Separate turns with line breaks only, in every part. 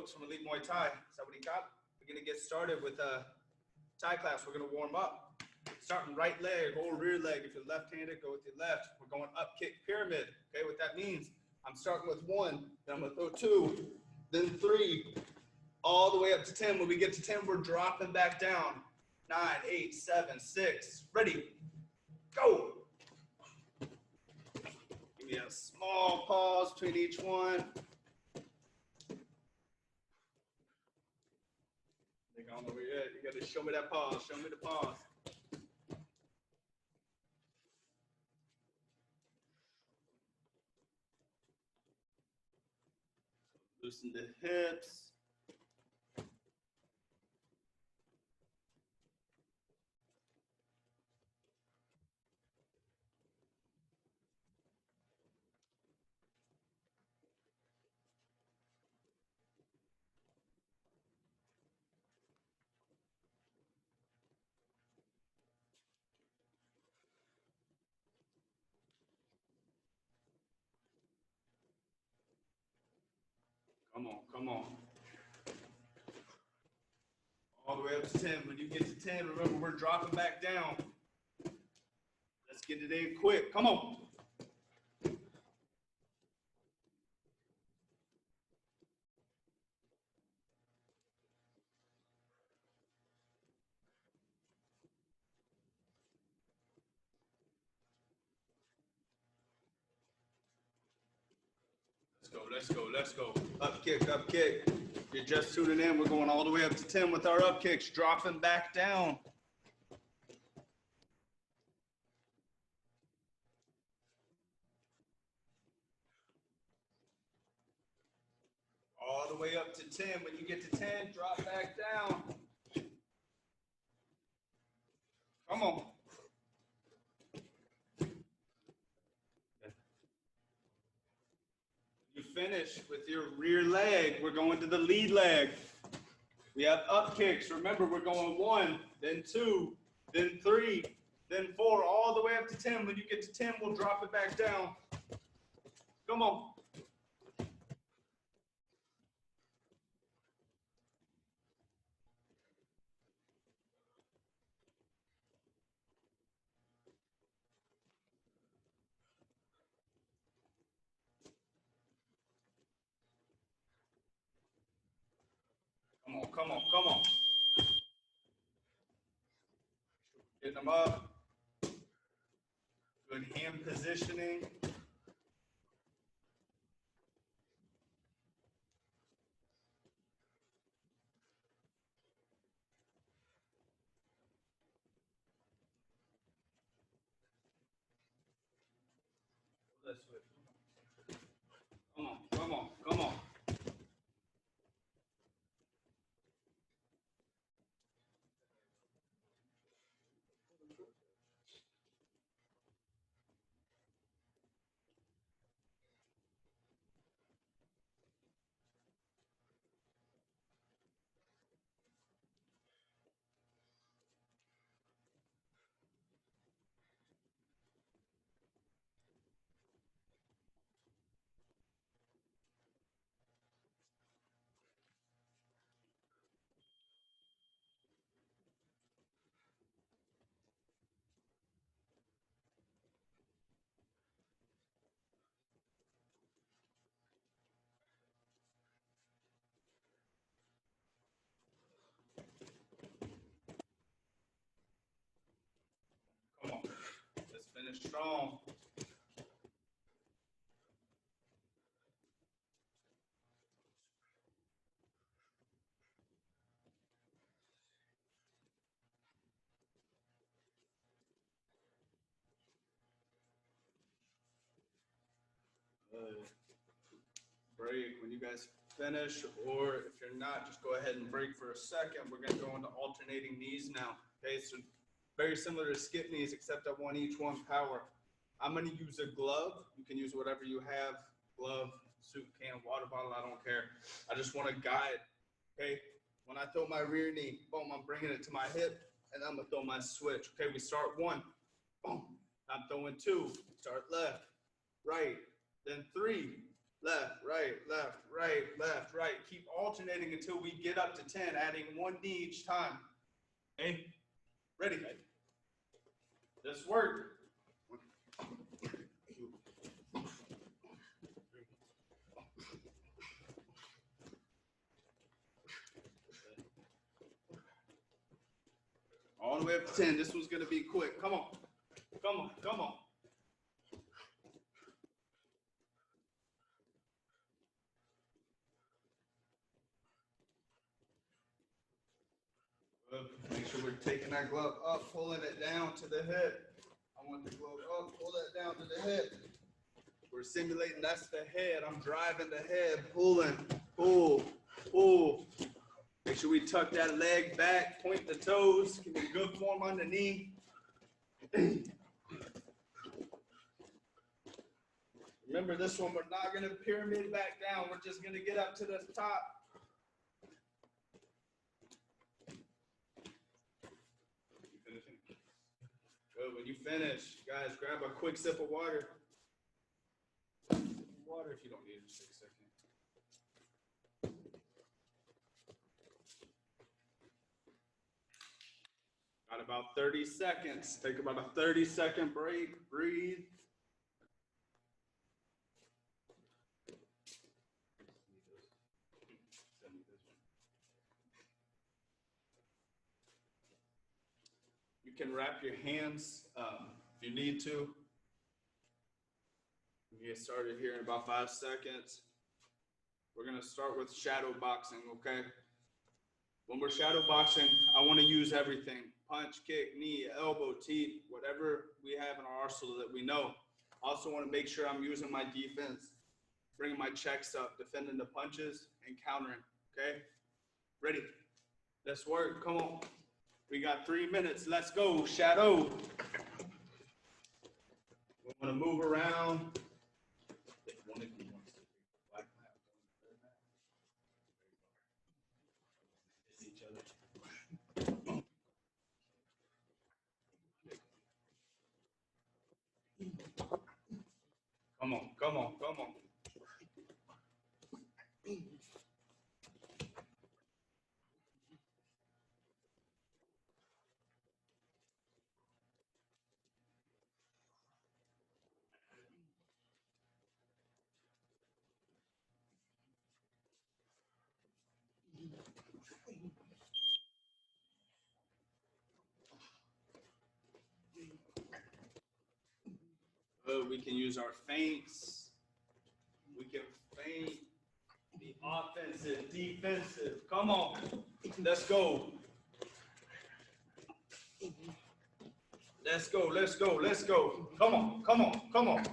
Brooks from Elite Muay Thai. Is that what he got? We're going to get started with Thai class. We're going to warm up. Starting right leg or rear leg. If you're left-handed, go with your left. We're going up kick pyramid. Okay, what that means, I'm starting with 1, then I'm going to throw 2, then 3, all the way up to 10. When we get to 10, we're dropping back down. 9, 8, 7, 6. Ready. Go. Give me a small pause between each one. I don't know where you're at. You got to show me that pause. Show me the pause. Loosen the hips. Come on, come on. All the way up to 10. When you get to 10, remember we're dropping back down. Let's get it in quick. Come on. Let's go, let's go, let's go. Up kick, up kick. If you're just tuning in, we're going all the way up to 10 with our up kicks, dropping back down. All the way up to 10. When you get to 10, drop back down. Come on. You finish with your rear leg. We're going to the lead leg. We have up kicks. Remember, we're going 1, then 2, then 3, then 4, all the way up to 10. When you get to 10, we'll drop it back down. Come on. Come on, come on, come on. Getting them up. Good hand positioning. Let's switch. Come on, come on, come on. Come on. Let's finish strong. Break when you guys finish, or if you're not, just go ahead and break for a second. We're going to go into alternating knees now. Okay, so very similar to skip knees, except I want each one power. I'm going to use a glove. You can use whatever you have, glove, soup can, water bottle, I don't care. I just want to guide. Okay, when I throw my rear knee, boom, I'm bringing it to my hip, and I'm going to throw my switch. Okay, we start 1, boom, I'm throwing 2, start left, right, then 3, left, right, left, right, left, right. Keep alternating until we get up to 10, adding one knee each time. Okay? Ready? This work. All the way up to 10. This one's going to be quick. Come on. Come on. Come on. Make sure we're taking that glove up, pulling it down to the hip. I want the glove up, pull that down to the hip. We're simulating that's the head. I'm driving the head, pulling, pull, pull. Make sure we tuck that leg back, point the toes, keep a good form on the knee. Remember this one, we're not gonna pyramid back down. We're just gonna get up to the top. Good, when you finish, guys, grab a quick sip of water. Water if you don't need it, just take a second. Got about 30 seconds. Take about a 30-second break, breathe. You can wrap your hands if you need to. We get started here in about 5 seconds. We're gonna start with shadow boxing, okay? When we're shadow boxing, I wanna use everything. Punch, kick, knee, elbow, teeth, whatever we have in our arsenal that we know. Also wanna make sure I'm using my defense, bringing my checks up, defending the punches and countering, okay? Ready? Let's work, come on. We got 3 minutes, let's go, shadow. We wanna move around. Come on, come on, come on. We can use our feints. We can feint, the offensive, defensive. Come on, let's go. Let's go, let's go, let's go. Come on, come on, come on.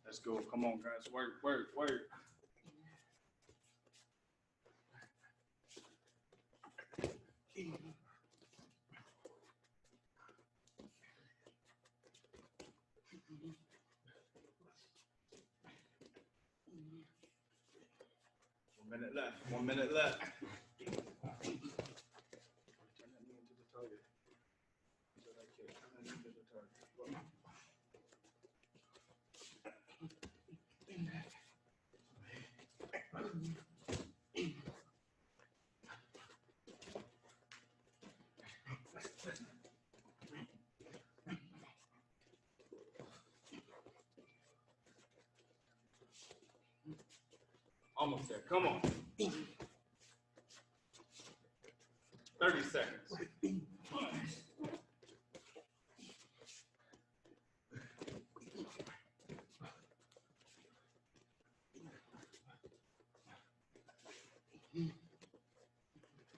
Let's go, come on guys, work, work, work. Minute left. 1 minute left. Almost there. Come on. 30 seconds.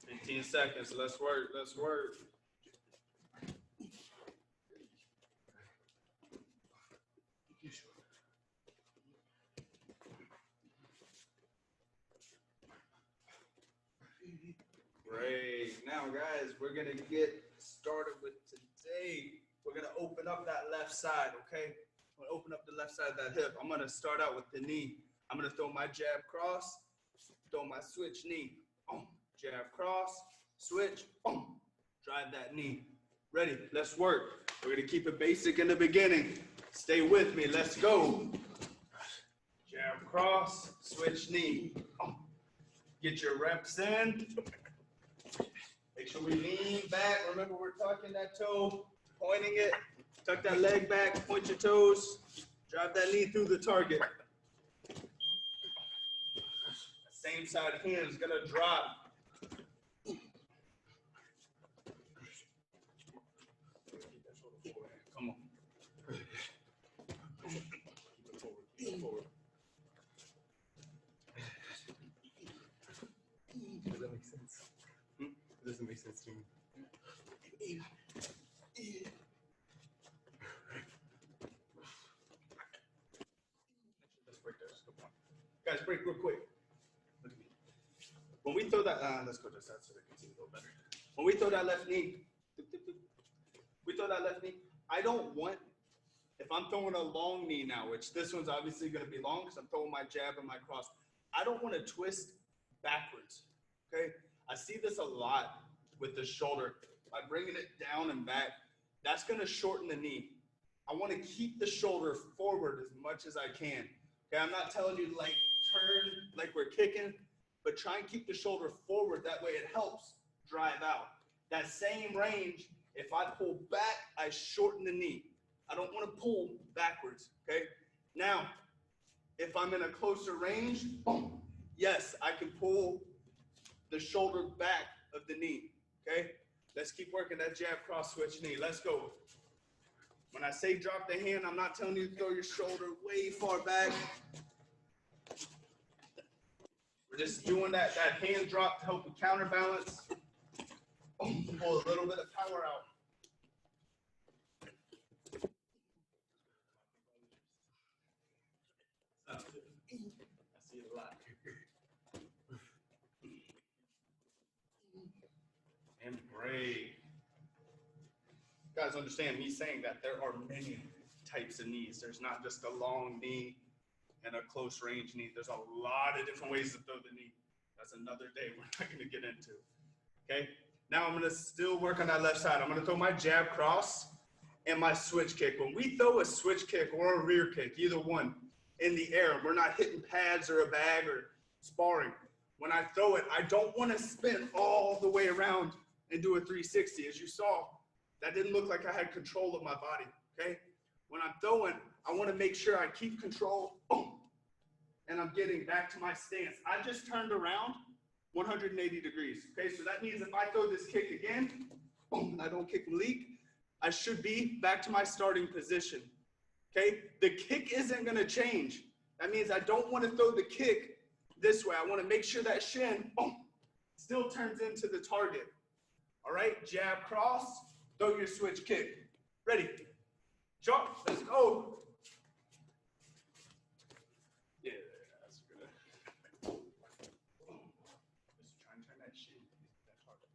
15 seconds. Let's work. Let's work. Great. Now, guys, we're going to get started with today. We're going to open up that left side, okay? I'm going to open up the left side of that hip. I'm going to start out with the knee. I'm going to throw my jab cross, throw my switch knee. Jab cross, switch, drive that knee. Ready, let's work. We're going to keep it basic in the beginning. Stay with me, let's go. Jab cross, switch knee. Get your reps in. Make sure we lean back. Remember, we're tucking that toe, pointing it. Tuck that leg back, point your toes. Drive that knee through the target. Same side hand is gonna drop. Come on. Keep it forward.
Does that make sense? It doesn't make sense to me.
Let's break this. Guys, break real quick. Look at me. When we throw that, let's go to the side so they can see a little better. When we throw that left knee, I don't want, if I'm throwing a long knee now, which this one's obviously going to be long because I'm throwing my jab and my cross, I don't want to twist backwards, okay? I see this a lot with the shoulder. By bringing it down and back, that's going to shorten the knee. I want to keep the shoulder forward as much as I can, okay? I'm not telling you to like turn like we're kicking, but try and keep the shoulder forward. That way it helps drive out. That same range, if I pull back, I shorten the knee. I don't want to pull backwards, okay? Now, if I'm in a closer range, yes, I can pull the shoulder back of the knee, okay? Let's keep working that jab, cross, switch, knee. Let's go. When I say drop the hand, I'm not telling you to throw your shoulder way far back. We're just doing that hand drop to help with counterbalance. Pull a little bit of power out. I see it a lot. And break. You guys understand me saying that there are many types of knees. There's not just a long knee and a close range knee. There's a lot of different ways to throw the knee. That's another day we're not going to get into. Okay? Now I'm going to still work on that left side. I'm going to throw my jab cross and my switch kick. When we throw a switch kick or a rear kick, either one, in the air, we're not hitting pads or a bag or sparring. When I throw it, I don't want to spin all the way around and do a 360. As you saw, that didn't look like I had control of my body, okay? When I'm throwing, I want to make sure I keep control, and I'm getting back to my stance. I just turned around 180 degrees, okay? So that means if I throw this kick again, and I don't kick and leak, I should be back to my starting position, okay? The kick isn't going to change. That means I don't want to throw the kick this way. I want to make sure that shin still turns into the target. All right, jab, cross, throw your switch kick. Ready, jump, let's go. Yeah, that's good. Just try and turn that shin, that target.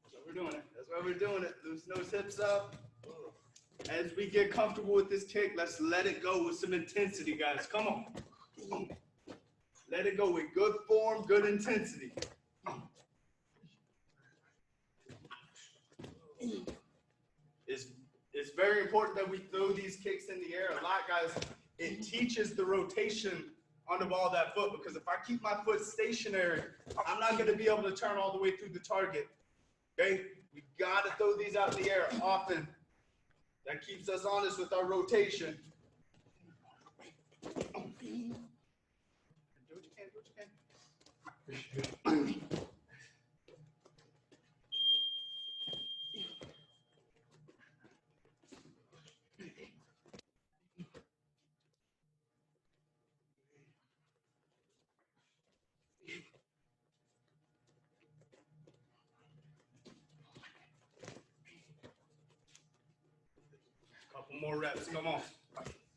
That's what we're doing it. That's why we're doing it. Loosen those hips up. As we get comfortable with this kick, let's let it go with some intensity, guys. Come on. Let it go with good form, good intensity. It's very important that we throw these kicks in the air a lot, guys. It teaches the rotation on the ball of that foot, because if I keep my foot stationary, I'm not going to be able to turn all the way through the target. Okay? We got to throw these out in the air often. That keeps us honest with our rotation. Do what you can, do what you can. more reps. Come on.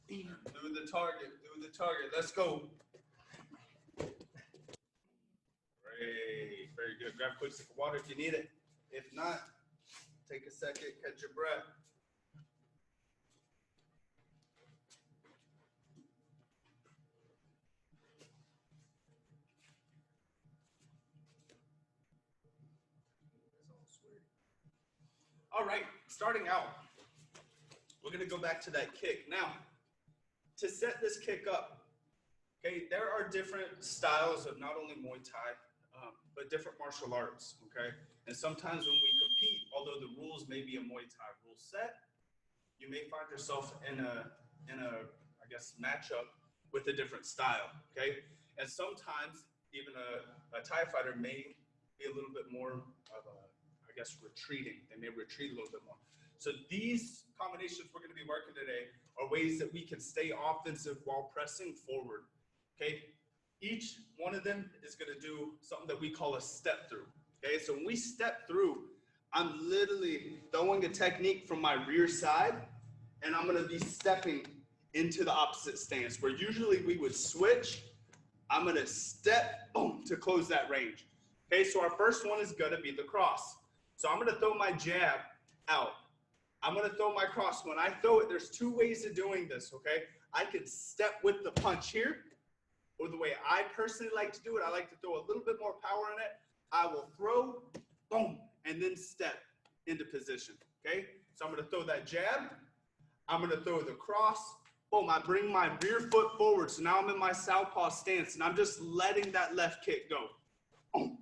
Do the target. Do the target. Let's go. Great. Very good. Grab a quick sip of water if you need it. If not, take a second, catch your breath. All right, starting out, we're going to go back to that kick. Now, to set this kick up, okay, there are different styles of not only Muay Thai, but different martial arts, okay? And sometimes when we compete, although the rules may be a Muay Thai rule set, you may find yourself in a I guess, matchup with a different style, okay? And sometimes even a Thai fighter may be a little bit more of a, I guess, retreating. They may retreat a little bit more. So these combinations we're going to be working today are ways that we can stay offensive while pressing forward, okay? Each one of them is going to do something that we call a step through, okay? So when we step through, I'm literally throwing a technique from my rear side, and I'm going to be stepping into the opposite stance, where usually we would switch. I'm going to step, boom, to close that range. Okay, so our first one is going to be the cross. So I'm going to throw my jab out. I'm going to throw my cross. When I throw it, there's two ways of doing this, okay? I could step with the punch here, or the way I personally like to do it, I like to throw a little bit more power in it. I will throw, boom, and then step into position, okay? So I'm going to throw that jab. I'm going to throw the cross. Boom, I bring my rear foot forward. So now I'm in my southpaw stance, and I'm just letting that left kick go. Boom.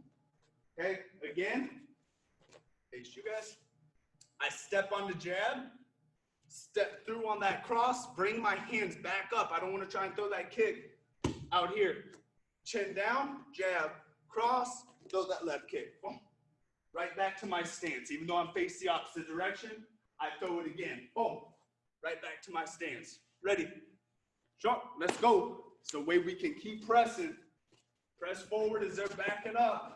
Okay, again, face you guys. I step on the jab, step through on that cross, bring my hands back up. I don't want to try and throw that kick out here. Chin down, jab, cross, throw that left kick. Boom. Right back to my stance. Even though I'm facing the opposite direction, I throw it again. Boom. Right back to my stance. Ready? Shot. Let's go. It's the way we can keep pressing. Press forward as they're backing up.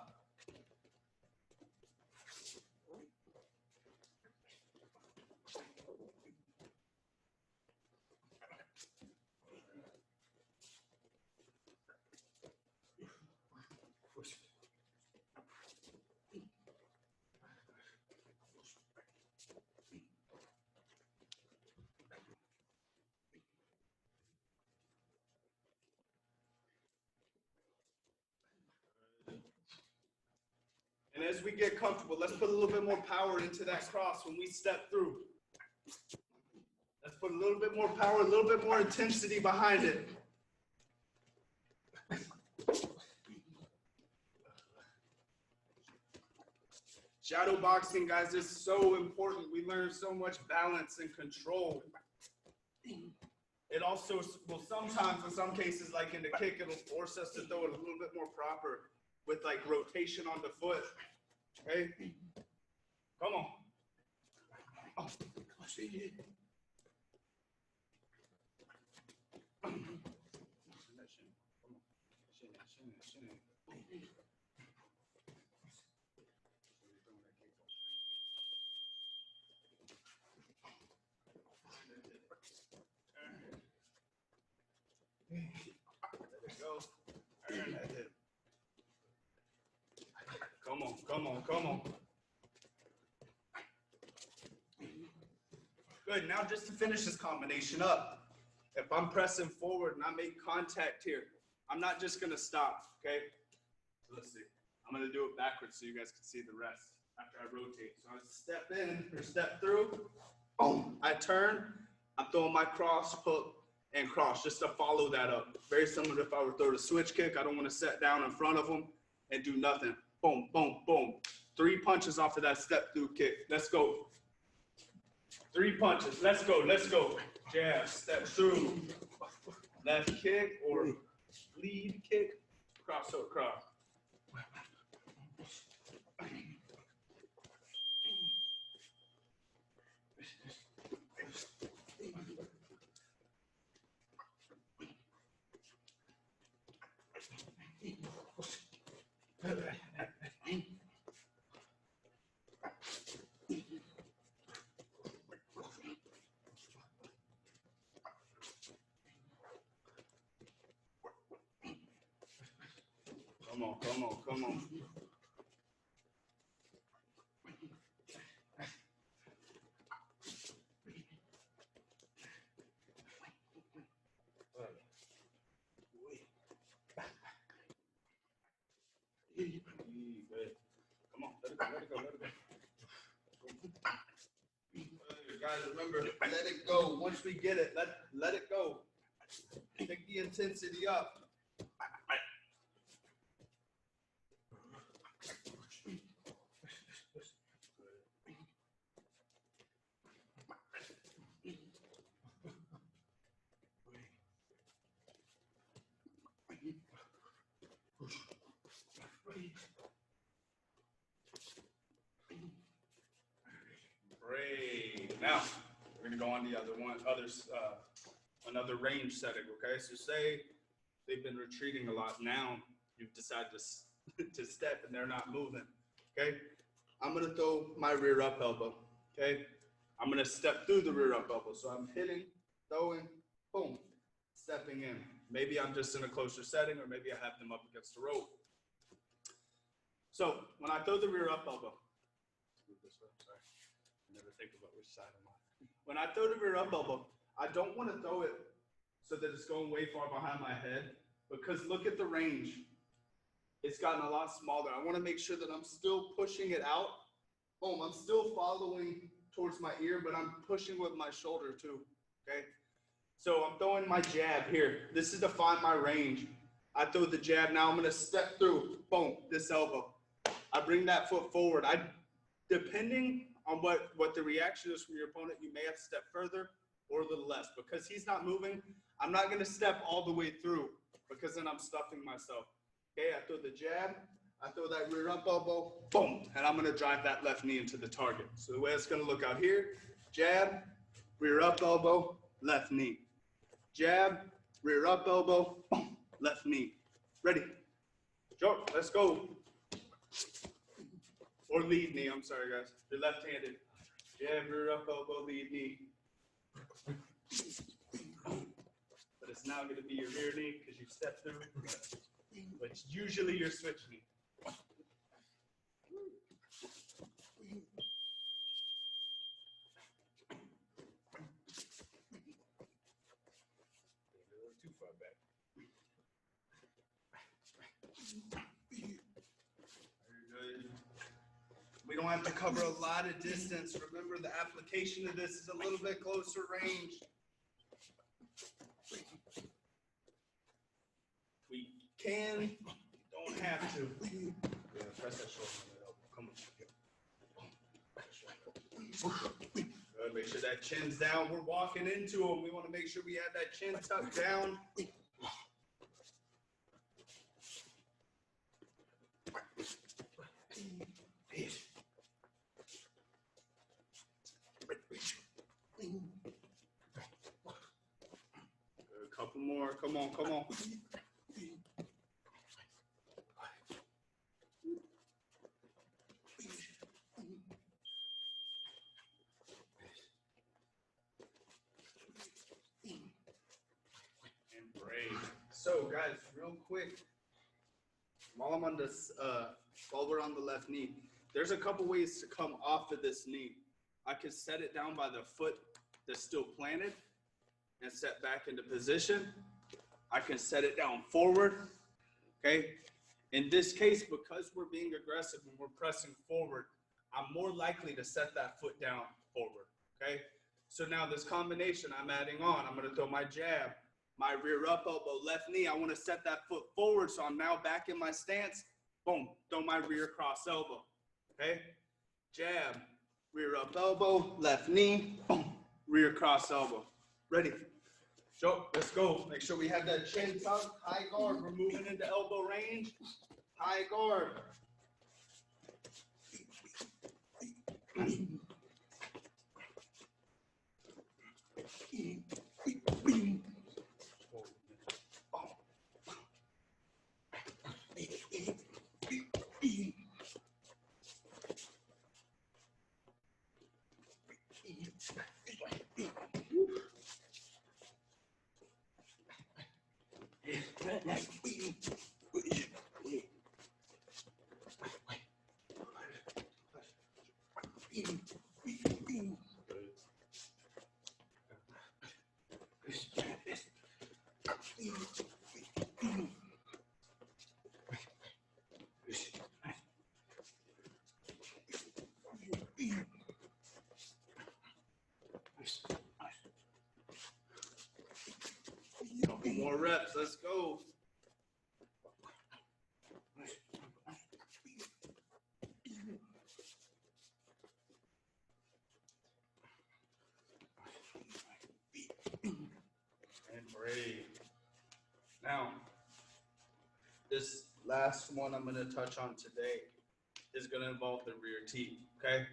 And as we get comfortable, let's put a little bit more power into that cross when we step through. Let's put a little bit more power, a little bit more intensity behind it. Shadow boxing, guys, is so important. We learn so much balance and control. It also will sometimes, in some cases, like in the kick, it'll force us to throw it a little bit more proper with like rotation on the foot. Okay? Come on. Oh. Come on, come on, come on. Good, now just to finish this combination up, if I'm pressing forward and I make contact here, I'm not just gonna stop, okay? So let's see, I'm gonna do it backwards so you guys can see the rest after I rotate. So I step in or step through, boom, I turn, I'm throwing my cross, hook, and cross just to follow that up. Very similar to if I were to throw the switch kick. I don't want to set down in front of them and do nothing. Boom, boom, boom. 3 punches off of that step through kick. Let's go. 3 punches. Let's go, let's go. Jab, step through. Left kick or lead kick. Cross or cross. Come on, come on, come on. Come on, let it go, let it go, let it go. Guys, remember, let it go. Once we get it, let it go. Take the intensity up. Great. Now we're gonna go on the other one, another range setting. Okay, so say they've been retreating a lot. Now you've decided to step and they're not moving. Okay, I'm gonna throw my rear up elbow. Okay, I'm gonna step through the rear up elbow. So I'm hitting, throwing, boom, stepping in. Maybe I'm just in a closer setting, or maybe I have them up against the rope. So when I throw the rear up elbow, never think about which side I'm on. When I throw the rear up elbow, I don't want to throw it so that it's going way far behind my head, because look at the range. It's gotten a lot smaller. I want to make sure that I'm still pushing it out. Boom, I'm still following towards my ear, but I'm pushing with my shoulder too, okay? So I'm throwing my jab here. This is to find my range. I throw the jab. Now I'm going to step through, boom, this elbow. I bring that foot forward. Depending on what the reaction is from your opponent, you may have to step further or a little less. Because he's not moving, I'm not going to step all the way through, because then I'm stuffing myself. Okay, I throw the jab, I throw that rear up elbow, boom, and I'm going to drive that left knee into the target. So the way it's going to look out here, jab, rear up elbow, left knee. Jab, rear up elbow, boom, left knee. Ready? Joe, let's go. Or lead knee, I'm sorry guys. You're left-handed. Jab, rear up elbow, lead knee. But it's now going to be your rear knee because you stepped through. But it's usually your switch knee. Too far back. Very good. We don't have to cover a lot of distance. Remember, the application of this is a little bit closer range. We can, don't have to. Yeah, press that shoulder on that elbow. Come on. Good. Make sure that chin's down. We're walking into them. We want to make sure we have that chin tucked down. A couple more. Come on, come on. And brave. So, guys, real quick, while I'm on this, while we're on the left knee, there's a couple ways to come off of this knee. I could set it down by the foot that's still planted and set back into position. I can set it down forward, okay? In this case, because we're being aggressive and we're pressing forward, I'm more likely to set that foot down forward, okay? So now this combination I'm adding on, I'm gonna throw my jab, my rear up elbow, left knee. I wanna set that foot forward, so I'm now back in my stance. Boom, throw my rear cross elbow, okay? Jab, rear up elbow, left knee, boom, rear cross elbow. Ready? Joe, let's go. Make sure we have that chin tucked, high guard. We're moving into elbow range, high guard. Couple more reps. Let's go. And breathe. Now, this last one I'm going to touch on today is going to involve the rear teep. Okay.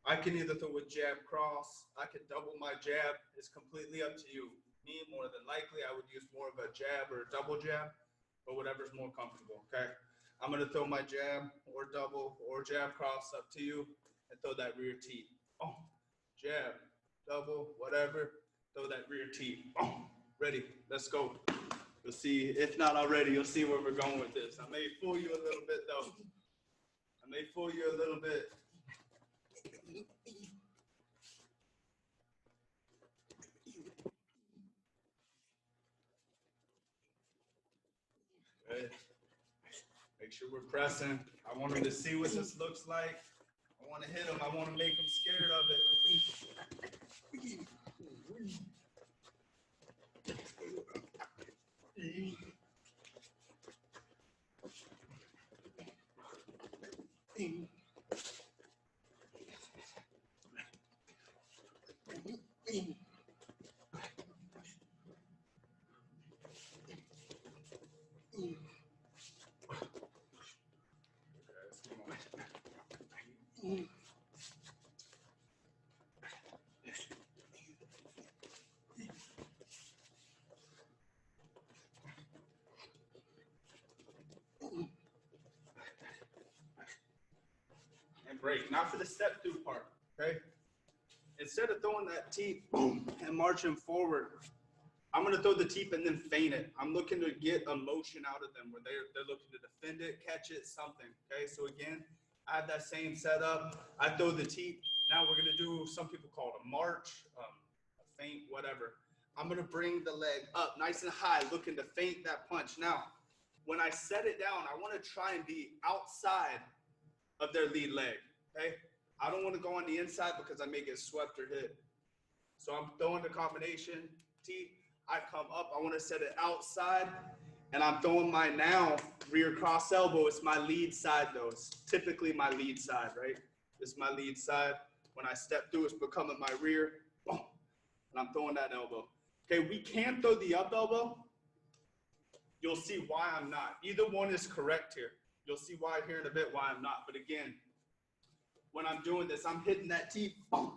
I can either throw a jab cross. I can double my jab. It's completely up to you. Me, more than likely, I would use more of a jab or a double jab, but whatever's more comfortable, okay? I'm going to throw my jab or double or jab cross, up to you, and throw that rear teep. Oh, jab, double, whatever, throw that rear teep. Oh, ready, let's go. You'll see, if not already, you'll see where we're going with this. I may fool you a little bit, though. I may fool you a little bit. Good. Make sure we're pressing. I want them to see what this looks like. I want to hit them. I want to make them scared of it. And break. Not for the step through part, okay? Instead of throwing that teep and marching forward, I'm going to throw the teep and then feint it. I'm looking to get a motion out of them where they're looking to defend it, catch it, something, okay? So again, I have that same setup. I throw the teep. Now we're going to do, some people call it a march, a feint, whatever. I'm going to bring the leg up nice and high, looking to feint that punch. Now, when I set it down, I want to try and be outside of their lead leg, okay? I don't want to go on the inside because I may get swept or hit. So I'm throwing the combination teep. I come up, I want to set it outside, and I'm throwing my now rear cross elbow. It's my lead side though. It's typically my lead side, right? This is my lead side. When I step through, it's becoming my rear, boom, and I'm throwing that elbow. Okay, we can throw the up elbow. You'll see why I'm not. Either one is correct here. You'll see why here in a bit why I'm not. But again, when I'm doing this, I'm hitting that teep, boom.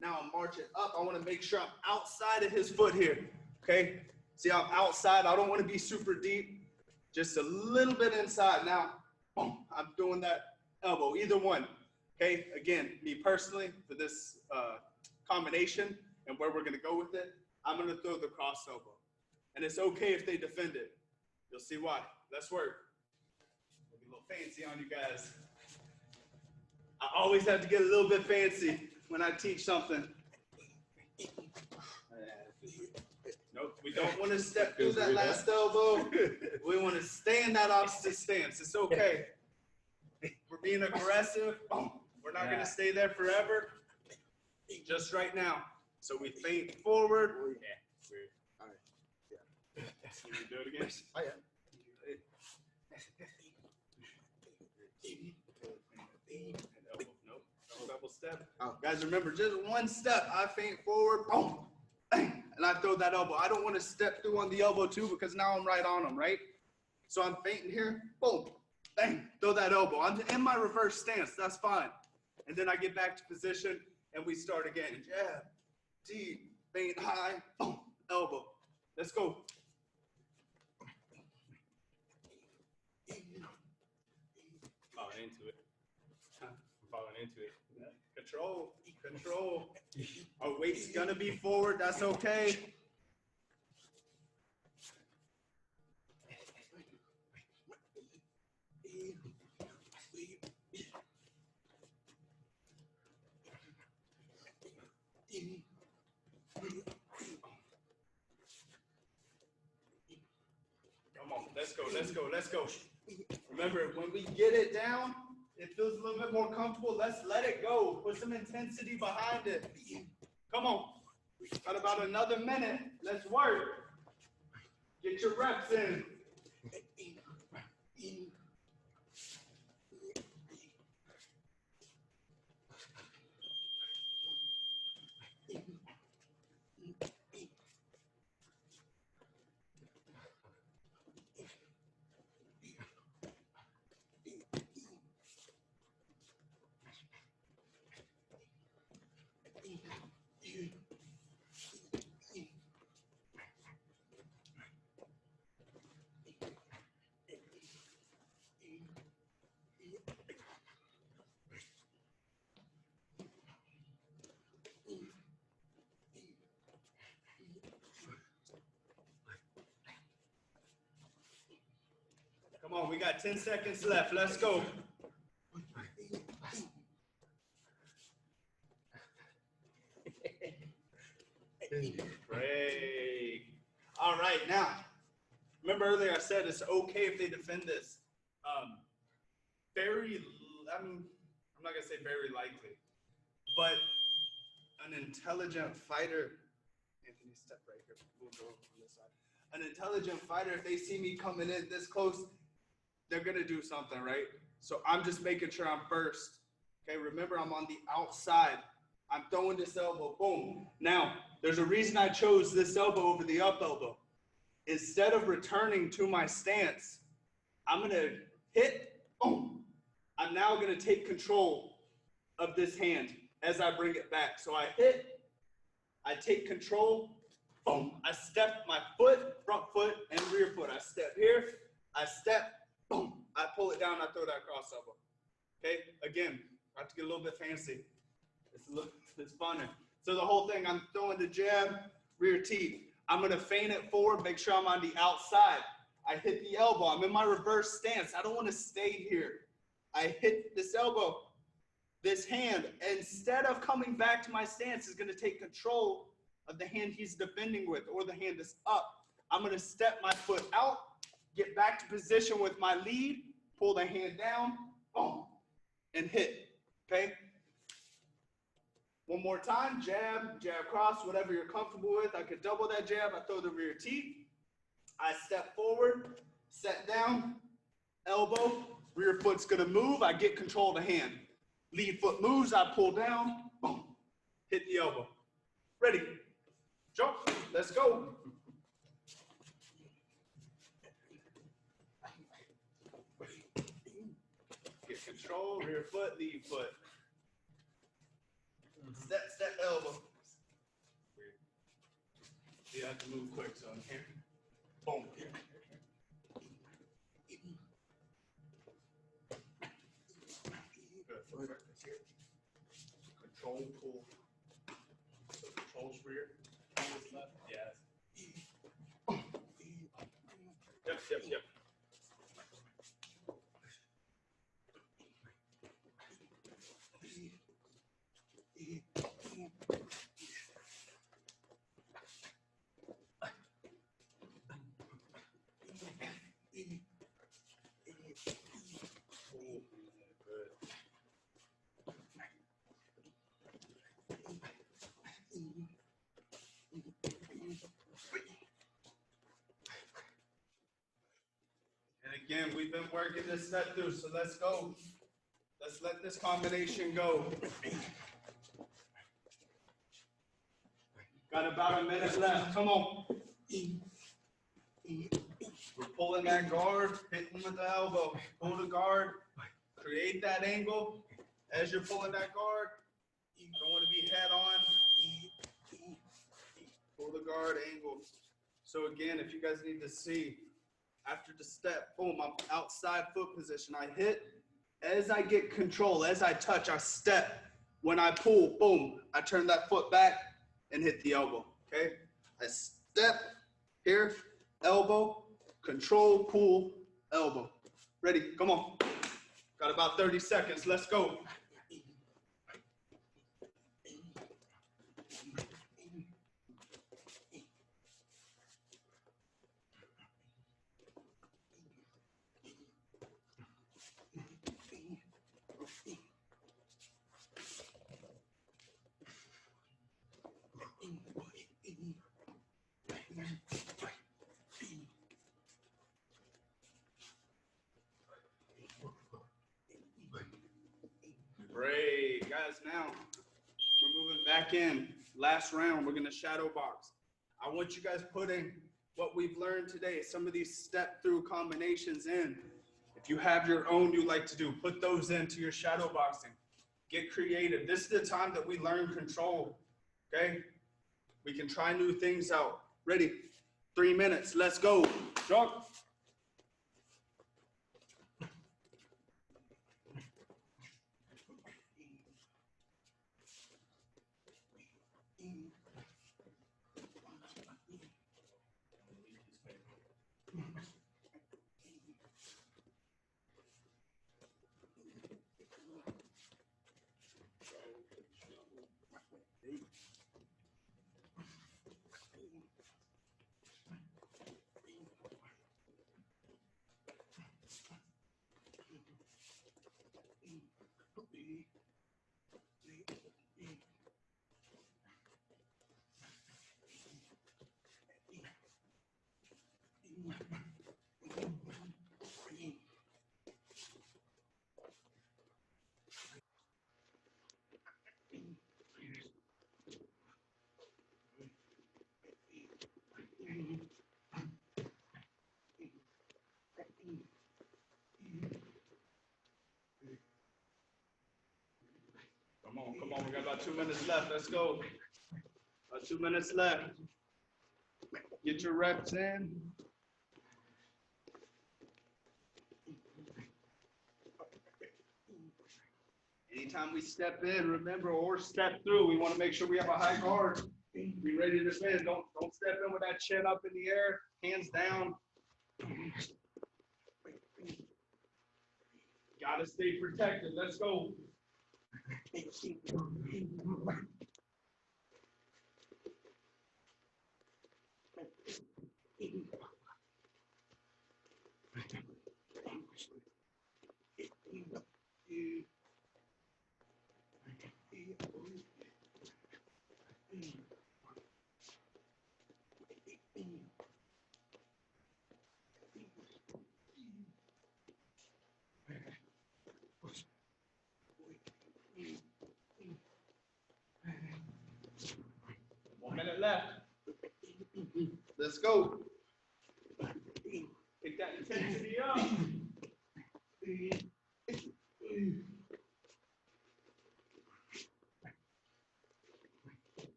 Now I'm marching up. I want to make sure I'm outside of his foot here. Okay, see, I'm outside. I don't want to be super deep, just a little bit inside. Now, boom, I'm doing that elbow, either one. Okay, again, me personally, for this combination and where we're going to go with it, I'm going to throw the cross elbow. And it's okay if they defend it. You'll see why. Let's work. We'll be a little fancy on you guys. I always have to get a little bit fancy when I teach something. Nope, we don't want to step through that last elbow. We want to stay in that opposite stance. It's okay. We're being aggressive. We're not going to stay there forever. Just right now. So we feint forward.
All right. Yeah.
Can we do it again?
Oh, yeah.
Nope. Double step.
Oh.
Guys, remember, just one step. I feint forward. Boom. Bang, and I throw that elbow. I don't want to step through on the elbow too because now I'm right on them, right? So I'm feinting here, boom, bang, throw that elbow. I'm in my reverse stance, that's fine. And then I get back to position and we start again. Jab, deep, feint high, boom, elbow. Let's go. Falling into it. Falling into it. Control, control. Our weight's gonna be forward, that's okay. Let's go, let's go, let's go. Remember, when we get it down, it feels a little bit more comfortable. Let's let it go. Put some intensity behind it. Come on. Got about another minute. Let's work. Get your reps in. Come on, we got 10 seconds left. Let's go. Break. All right, now, remember earlier I said it's okay if they defend this. I'm not gonna say very likely, but an intelligent fighter, Anthony, step right here. We'll go on this side. An intelligent fighter, if they see me coming in this close, they're gonna do something, right? So I'm just making sure I'm first. Okay, remember I'm on the outside. I'm throwing this elbow, boom. Now, there's a reason I chose this elbow over the up elbow. Instead of returning to my stance, I'm gonna hit, boom. I'm now gonna take control of this hand as I bring it back. So I hit, I take control, boom. I step my foot, front foot, and rear foot. I step here, I step, boom. I pull it down, I throw that cross elbow. Okay, again, I have to get a little bit fancy. It's funner. So the whole thing, I'm throwing the jab, rear teeth. I'm gonna feint it forward, make sure I'm on the outside. I hit the elbow, I'm in my reverse stance. I don't wanna stay here. I hit this elbow, this hand, instead of coming back to my stance, is gonna take control of the hand he's defending with, or the hand is up. I'm gonna step my foot out, get back to position with my lead, pull the hand down, boom, and hit, okay? One more time, jab, jab cross, whatever you're comfortable with. I could double that jab, I throw the rear teeth. I step forward, set down, elbow, rear foot's gonna move, I get control of the hand. Lead foot moves, I pull down, boom, hit the elbow. Ready, jump, let's go. Get control, rear foot, lead foot. Step, step, elbow. You have to move quick, so I'm here. Boom. Good. Foot here. Control, pull. So control's rear. Pull left. Yes. Yep, yep, yep. And again, we've been working this set through, so let's go. Let's let this combination go. Got about a minute left. Come on. We're pulling that guard, hitting with the elbow. Pull the guard, create that angle. As you're pulling that guard, you don't want to be head on. Pull the guard, angle. So again, if you guys need to see, after the step, boom, I'm outside foot position. I hit. As I get control, as I touch, I step. When I pull, boom, I turn that foot back and hit the elbow, okay? I step here, elbow, control, pull, elbow. Ready, come on. Got about 30 seconds, let's go. now. We're moving back in. Last round, we're going to shadow box. I want you guys putting what we've learned today, some of these step-through combinations in. If you have your own you like to do, put those into your shadow boxing. Get creative. This is the time that we learn control, okay? We can try new things out. Ready? 3 minutes. Let's go. Jump. Come on, we got about 2 minutes left. Let's go. About 2 minutes left. Get your reps in. Anytime we step in, remember, or step through, we want to make sure we have a high guard. Be ready to defend. Don't step in with that chin up in the air, hands down. Gotta stay protected. Let's go. Minute left. Let's go. Take that intensity up.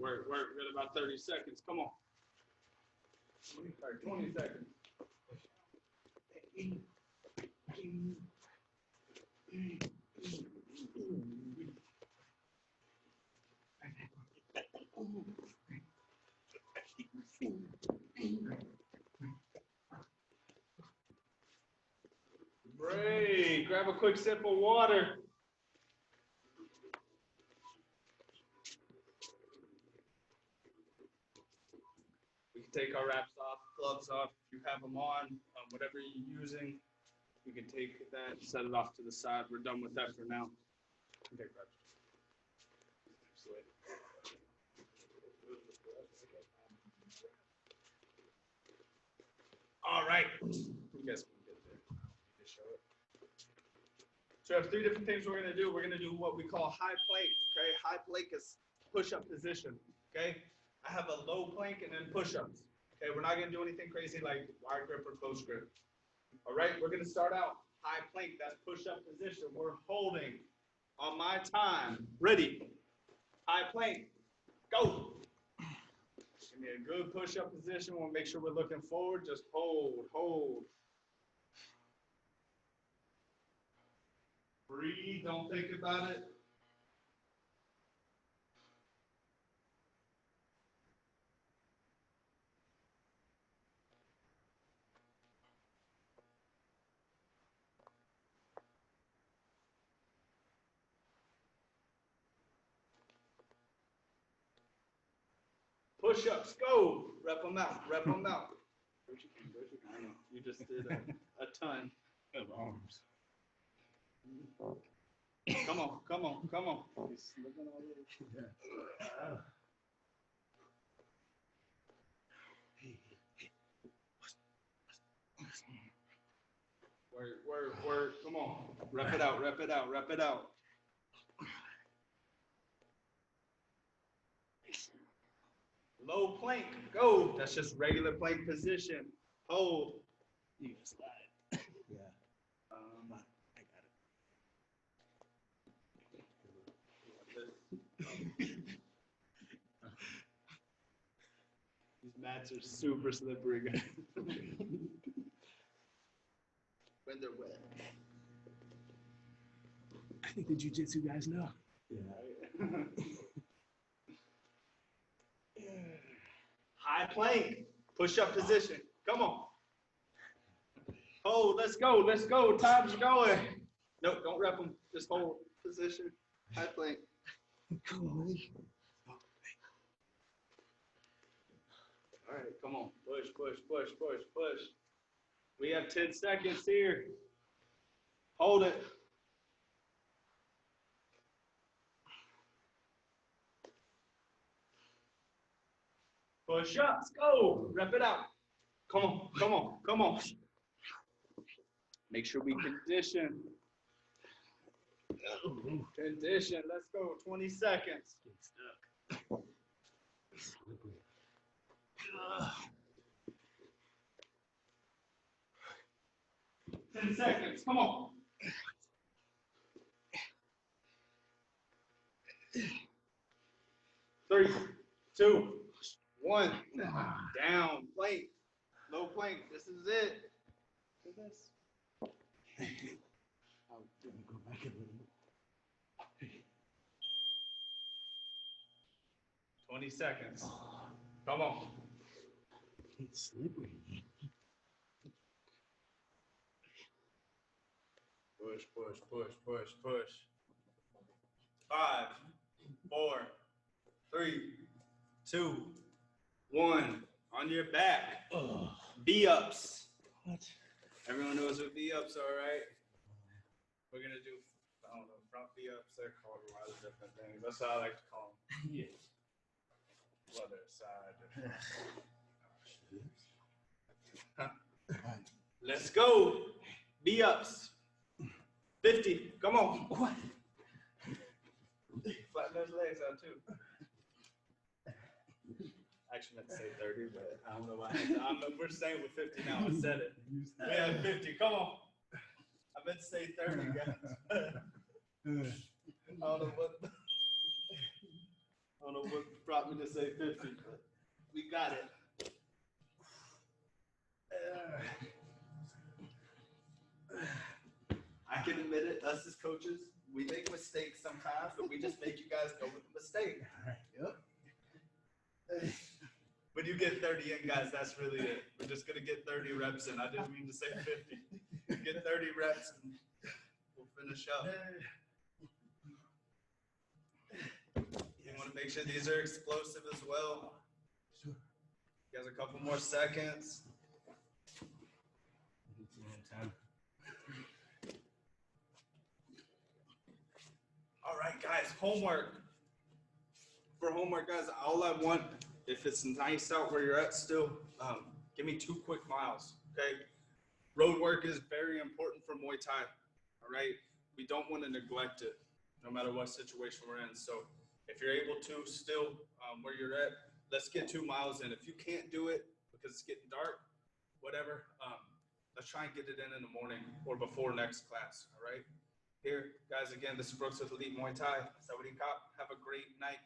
Work. We got about 30 seconds. Come on. 20 seconds. Great. Grab a quick sip of water. We can take our wraps off, gloves off. If you have them on, whatever you're using, you can take that, set it off to the side. We're done with that for now. Okay, all right. You guys can get there. Just show it. So we have 3 different things we're going to do. We're going to do what we call high plank. Okay, high plank is push-up position. Okay, I have a low plank and then push-ups. Okay, we're not going to do anything crazy like wide grip or close grip. All right, we're going to start out high plank. That's push-up position. We're holding on my time. Ready? High plank. Go. Give me a good push-up position. We'll make sure we're looking forward. Just hold. Breathe. Don't think about it. Push-ups, go. Rep them out. I know, you just did a ton.
Of arms.
Come on, come on, come on. He's looking all over. Word. Come on. Rep it out, rep it out, rep it out. Low plank, go. That's just regular plank position. Hold.
You can slide. Yeah. I got it.
These mats are super slippery, guys. When they're wet.
I think the jiu-jitsu guys know.
Yeah. High plank, push-up position. Come on. Hold, let's go, let's go. Time's going. No, don't rep them. Just hold position. High plank.
Come on.
All right, come on. Push, push, push, push, push. We have 10 seconds here. Hold it. Push ups, go. Rep it out. Come on, come on, come on. Make sure we condition. Condition, let's go. 20 seconds.
Get stuck.
10 seconds, come on. 3, 2, 1. Down, plank, low plank. This is it. Do this.
I'll go back a little bit.
20 seconds. Come on.
It's slippery.
Push, push, push, push, push. 5, 4, 3, 2, 1. On your back. V-ups.
What?
Everyone knows what V-ups are, right? We're going to do, I don't know, front V-ups. They're called a lot of different things. That's how I like to call them.
Yeah.
Other side.
Right.
Let's go. V-ups. 50. Come on.
What?
Flatten those legs out too. I actually meant to say 30, but I don't know why. We're staying with 50 now. I said it. We have 50. Come on. I meant to say 30, guys. I don't know what brought me to say 50, but we got it. I can admit it, us as coaches, we make mistakes sometimes, but we just make you guys go with the mistake.
Yep.
When you get 30 in, guys, that's really it. We're just going to get 30 reps in. I didn't mean to say 50. Get 30 reps and we'll finish up. You want to make sure these are explosive as well.
Sure.
You guys, a couple more seconds.
Time.
All right, guys, homework. For homework, guys, all I want, if it's nice out where you're at still, give me 2 quick miles, okay? Road work is very important for Muay Thai, all right? We don't want to neglect it, no matter what situation we're in. So if you're able to still, where you're at, let's get 2 miles in. If you can't do it because it's getting dark, whatever, let's try and get it in the morning or before next class, all right? Here, guys, again, this is Brooks with Elite Muay Thai. Sawadee Kap. Have a great night.